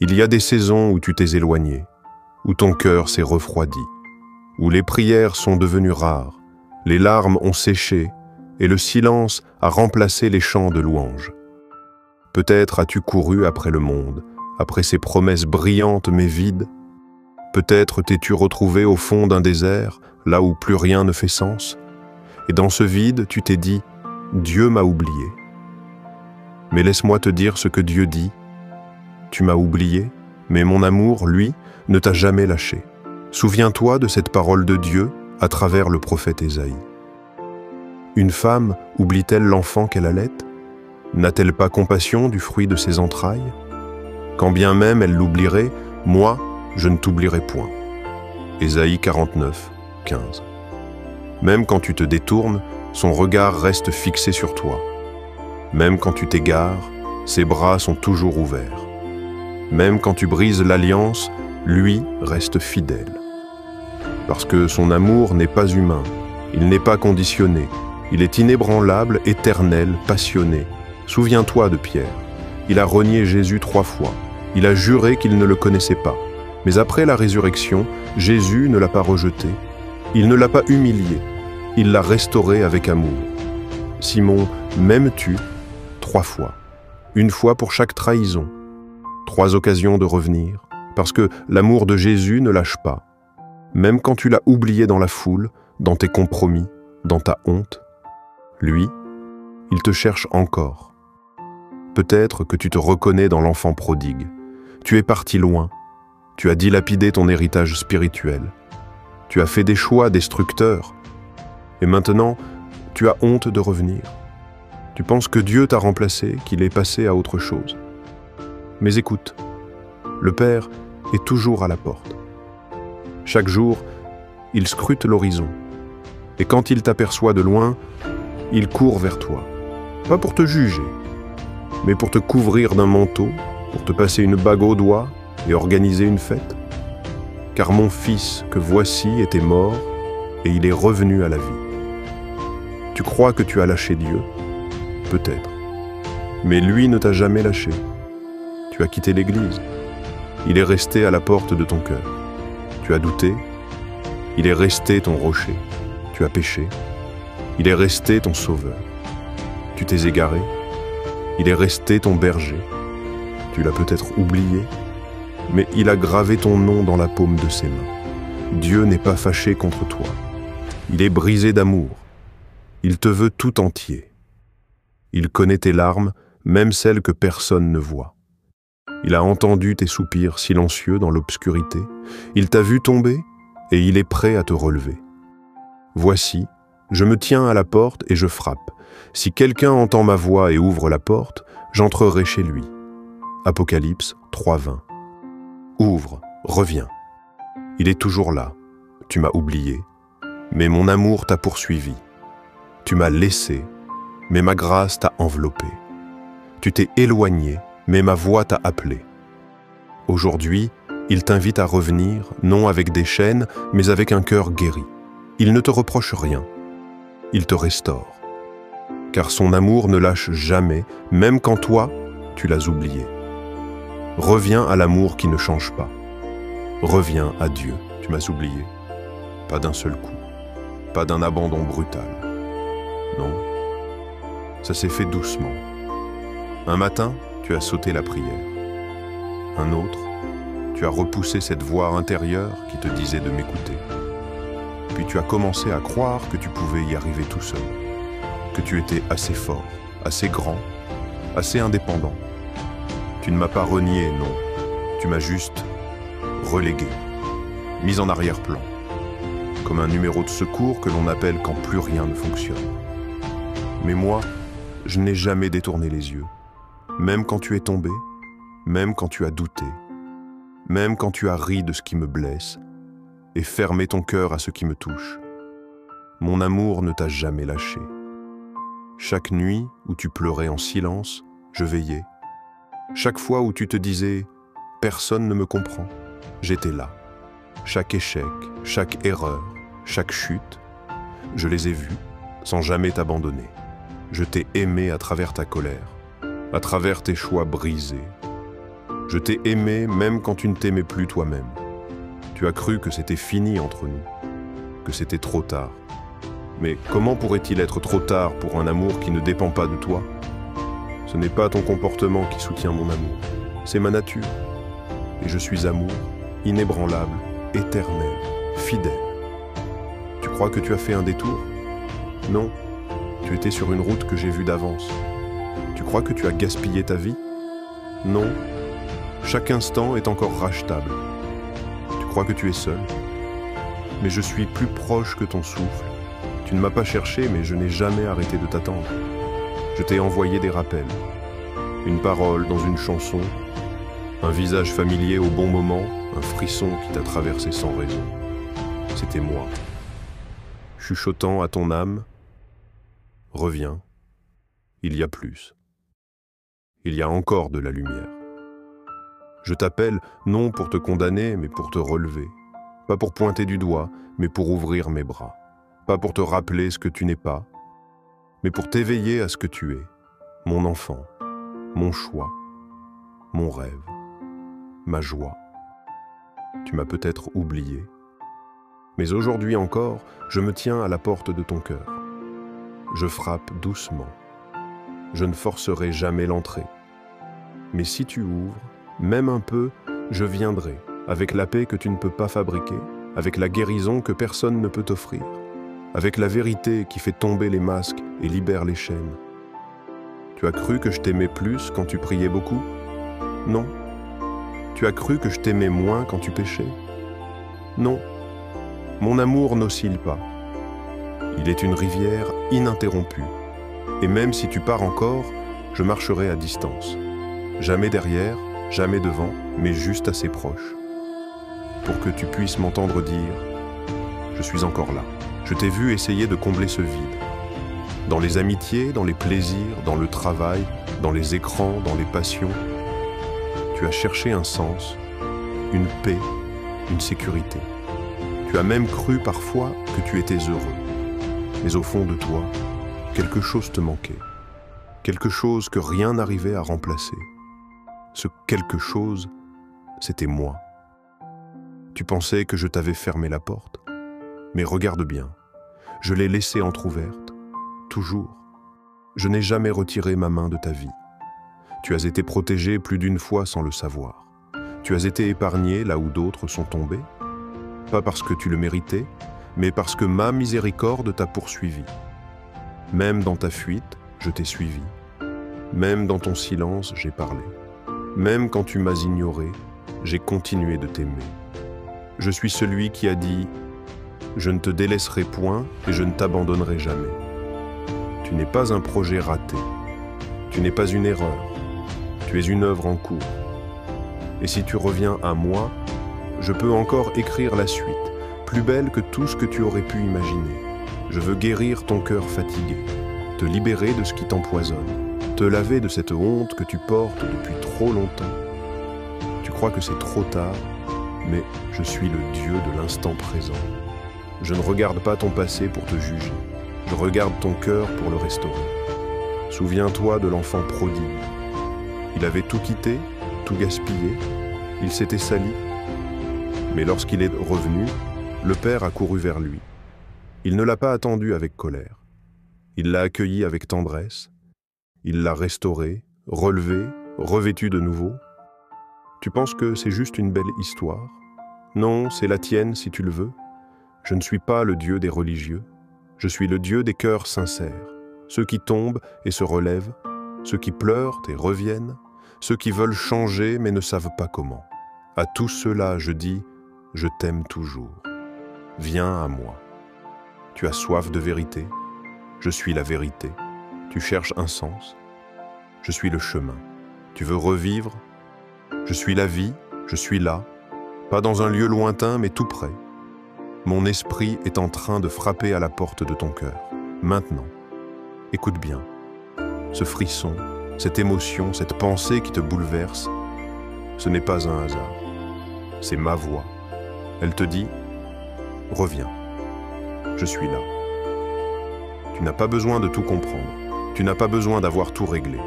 Il y a des saisons où tu t'es éloigné, où ton cœur s'est refroidi, où les prières sont devenues rares, les larmes ont séché et le silence a remplacé les chants de louange. Peut-être as-tu couru après le monde, après ses promesses brillantes mais vides. Peut-être t'es-tu retrouvé au fond d'un désert, là où plus rien ne fait sens. Et dans ce vide, tu t'es dit « Dieu m'a oublié ». Mais laisse-moi te dire ce que Dieu dit. Tu m'as oublié, mais mon amour, lui, ne t'a jamais lâché. Souviens-toi de cette parole de Dieu à travers le prophète Ésaïe. Une femme oublie-t-elle l'enfant qu'elle allait? N'a-t-elle pas compassion du fruit de ses entrailles? Quand bien même elle l'oublierait, moi, je ne t'oublierai point. Ésaïe 49, 15. Même quand tu te détournes, son regard reste fixé sur toi. Même quand tu t'égares, ses bras sont toujours ouverts. Même quand tu brises l'alliance, lui reste fidèle. Parce que son amour n'est pas humain, il n'est pas conditionné, il est inébranlable, éternel, passionné. Souviens-toi de Pierre. Il a renié Jésus 3 fois. Il a juré qu'il ne le connaissait pas. Mais après la résurrection, Jésus ne l'a pas rejeté. Il ne l'a pas humilié. Il l'a restauré avec amour. Simon, m'aimes-tu? 3 fois. 1 fois pour chaque trahison. 3 occasions de revenir. Parce que l'amour de Jésus ne lâche pas. Même quand tu l'as oublié dans la foule, dans tes compromis, dans ta honte, lui, il te cherche encore. Peut-être que tu te reconnais dans l'enfant prodigue. Tu es parti loin. Tu as dilapidé ton héritage spirituel. Tu as fait des choix destructeurs. Et maintenant, tu as honte de revenir. Tu penses que Dieu t'a remplacé, qu'il est passé à autre chose. Mais écoute, le Père est toujours à la porte. Chaque jour, il scrute l'horizon. Et quand il t'aperçoit de loin, il court vers toi. Pas pour te juger, mais pour te couvrir d'un manteau, pour te passer une bague au doigt et organiser une fête. Car mon fils que voici était mort et il est revenu à la vie. Tu crois que tu as lâché Dieu? Peut-être. Mais lui ne t'a jamais lâché. Tu as quitté l'Église. Il est resté à la porte de ton cœur. Tu as douté. Il est resté ton rocher. Tu as péché. Il est resté ton sauveur. Tu t'es égaré. Il est resté ton berger. Tu l'as peut-être oublié, mais il a gravé ton nom dans la paume de ses mains. Dieu n'est pas fâché contre toi. Il est brisé d'amour. Il te veut tout entier. Il connaît tes larmes, même celles que personne ne voit. Il a entendu tes soupirs silencieux dans l'obscurité. Il t'a vu tomber et il est prêt à te relever. Voici, je me tiens à la porte et je frappe. Si quelqu'un entend ma voix et ouvre la porte, j'entrerai chez lui. Apocalypse 3:20. Ouvre, reviens. Il est toujours là. Tu m'as oublié, mais mon amour t'a poursuivi. Tu m'as laissé, mais ma grâce t'a enveloppé. Tu t'es éloigné, mais ma voix t'a appelé. Aujourd'hui, il t'invite à revenir, non avec des chaînes, mais avec un cœur guéri. Il ne te reproche rien. Il te restaure. Car son amour ne lâche jamais, même quand toi, tu l'as oublié. Reviens à l'amour qui ne change pas. Reviens à Dieu. Tu m'as oublié. Pas d'un seul coup. Pas d'un abandon brutal. Non. Ça s'est fait doucement. Un matin, tu as sauté la prière. Un autre, tu as repoussé cette voix intérieure qui te disait de m'écouter. Puis tu as commencé à croire que tu pouvais y arriver tout seul. Que tu étais assez fort, assez grand, assez indépendant. Tu ne m'as pas renié, non. Tu m'as juste relégué, mis en arrière-plan, comme un numéro de secours que l'on appelle quand plus rien ne fonctionne. Mais moi, je n'ai jamais détourné les yeux, même quand tu es tombé, même quand tu as douté, même quand tu as ri de ce qui me blesse et fermé ton cœur à ce qui me touche. Mon amour ne t'a jamais lâché. Chaque nuit où tu pleurais en silence, je veillais. Chaque fois où tu te disais « personne ne me comprend », j'étais là. Chaque échec, chaque erreur, chaque chute, je les ai vus sans jamais t'abandonner. Je t'ai aimé à travers ta colère, à travers tes choix brisés. Je t'ai aimé même quand tu ne t'aimais plus toi-même. Tu as cru que c'était fini entre nous, que c'était trop tard. Mais comment pourrait-il être trop tard pour un amour qui ne dépend pas de toi? Ce n'est pas ton comportement qui soutient mon amour, c'est ma nature. Et je suis amour, inébranlable, éternel, fidèle. Tu crois que tu as fait un détour? Non, tu étais sur une route que j'ai vue d'avance. Tu crois que tu as gaspillé ta vie? Non, chaque instant est encore rachetable. Tu crois que tu es seul? Mais je suis plus proche que ton souffle. Tu ne m'as pas cherché, mais je n'ai jamais arrêté de t'attendre. Je t'ai envoyé des rappels, une parole dans une chanson, un visage familier au bon moment, un frisson qui t'a traversé sans raison. C'était moi. Chuchotant à ton âme, reviens, il y a plus. Il y a encore de la lumière. Je t'appelle non pour te condamner, mais pour te relever. Pas pour pointer du doigt, mais pour ouvrir mes bras. Pas pour te rappeler ce que tu n'es pas, mais pour t'éveiller à ce que tu es. Mon enfant, mon choix, mon rêve, ma joie. Tu m'as peut-être oublié, mais aujourd'hui encore, je me tiens à la porte de ton cœur. Je frappe doucement. Je ne forcerai jamais l'entrée. Mais si tu ouvres, même un peu, je viendrai, avec la paix que tu ne peux pas fabriquer, avec la guérison que personne ne peut t'offrir, avec la vérité qui fait tomber les masques et libère les chaînes. Tu as cru que je t'aimais plus quand tu priais beaucoup? Non. Tu as cru que je t'aimais moins quand tu péchais? Non. Mon amour n'oscille pas. Il est une rivière ininterrompue. Et même si tu pars encore, je marcherai à distance. Jamais derrière, jamais devant, mais juste assez proche. Pour que tu puisses m'entendre dire « Je suis encore là ». Je t'ai vu essayer de combler ce vide. Dans les amitiés, dans les plaisirs, dans le travail, dans les écrans, dans les passions. Tu as cherché un sens, une paix, une sécurité. Tu as même cru parfois que tu étais heureux. Mais au fond de toi, quelque chose te manquait. Quelque chose que rien n'arrivait à remplacer. Ce quelque chose, c'était moi. Tu pensais que je t'avais fermé la porte. Mais regarde bien, je l'ai laissée entr'ouverte, toujours. Je n'ai jamais retiré ma main de ta vie. Tu as été protégé plus d'une fois sans le savoir. Tu as été épargné là où d'autres sont tombés. Pas parce que tu le méritais, mais parce que ma miséricorde t'a poursuivi. Même dans ta fuite, je t'ai suivi. Même dans ton silence, j'ai parlé. Même quand tu m'as ignoré, j'ai continué de t'aimer. Je suis celui qui a dit « Je ne te délaisserai point et je ne t'abandonnerai jamais ». Tu n'es pas un projet raté. Tu n'es pas une erreur. Tu es une œuvre en cours. Et si tu reviens à moi, je peux encore écrire la suite, plus belle que tout ce que tu aurais pu imaginer. Je veux guérir ton cœur fatigué, te libérer de ce qui t'empoisonne, te laver de cette honte que tu portes depuis trop longtemps. Tu crois que c'est trop tard, mais je suis le Dieu de l'instant présent. Je ne regarde pas ton passé pour te juger, je regarde ton cœur pour le restaurer. Souviens-toi de l'enfant prodigue. Il avait tout quitté, tout gaspillé, il s'était sali. Mais lorsqu'il est revenu, le Père a couru vers lui. Il ne l'a pas attendu avec colère. Il l'a accueilli avec tendresse. Il l'a restauré, relevé, revêtu de nouveau. Tu penses que c'est juste une belle histoire? Non, c'est la tienne si tu le veux. Je ne suis pas le Dieu des religieux. Je suis le Dieu des cœurs sincères, ceux qui tombent et se relèvent, ceux qui pleurent et reviennent, ceux qui veulent changer mais ne savent pas comment. À tous ceux-là, je dis, je t'aime toujours. Viens à moi. Tu as soif de vérité. Je suis la vérité. Tu cherches un sens. Je suis le chemin. Tu veux revivre. Je suis la vie, je suis là, pas dans un lieu lointain mais tout près. Mon esprit est en train de frapper à la porte de ton cœur, maintenant. Écoute bien, ce frisson, cette émotion, cette pensée qui te bouleverse, ce n'est pas un hasard, c'est ma voix. Elle te dit, reviens, je suis là. Tu n'as pas besoin de tout comprendre, tu n'as pas besoin d'avoir tout réglé.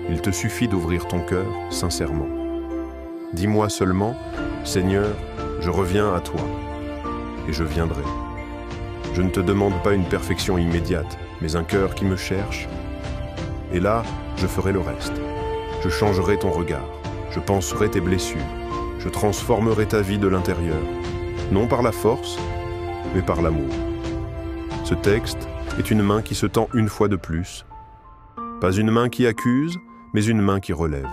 Il te suffit d'ouvrir ton cœur sincèrement. Dis-moi seulement, Seigneur, je reviens à toi, et je viendrai. Je ne te demande pas une perfection immédiate, mais un cœur qui me cherche. Et là, je ferai le reste. Je changerai ton regard, je panserai tes blessures, je transformerai ta vie de l'intérieur, non par la force, mais par l'amour. Ce texte est une main qui se tend une fois de plus. Pas une main qui accuse, mais une main qui relève.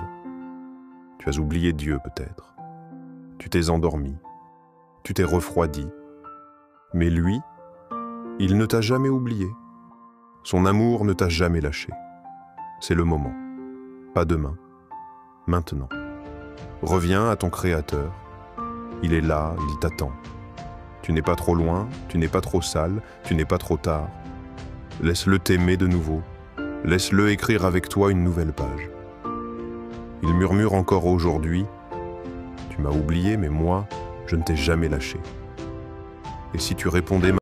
Tu as oublié Dieu peut-être. Tu t'es endormi. Tu t'es refroidi. Mais lui, il ne t'a jamais oublié. Son amour ne t'a jamais lâché. C'est le moment. Pas demain. Maintenant. Reviens à ton Créateur. Il est là, il t'attend. Tu n'es pas trop loin, tu n'es pas trop sale, tu n'es pas trop tard. Laisse-le t'aimer de nouveau. Laisse-le écrire avec toi une nouvelle page. Il murmure encore aujourd'hui, « Tu m'as oublié, mais moi, je ne t'ai jamais lâché. » Et si tu répondais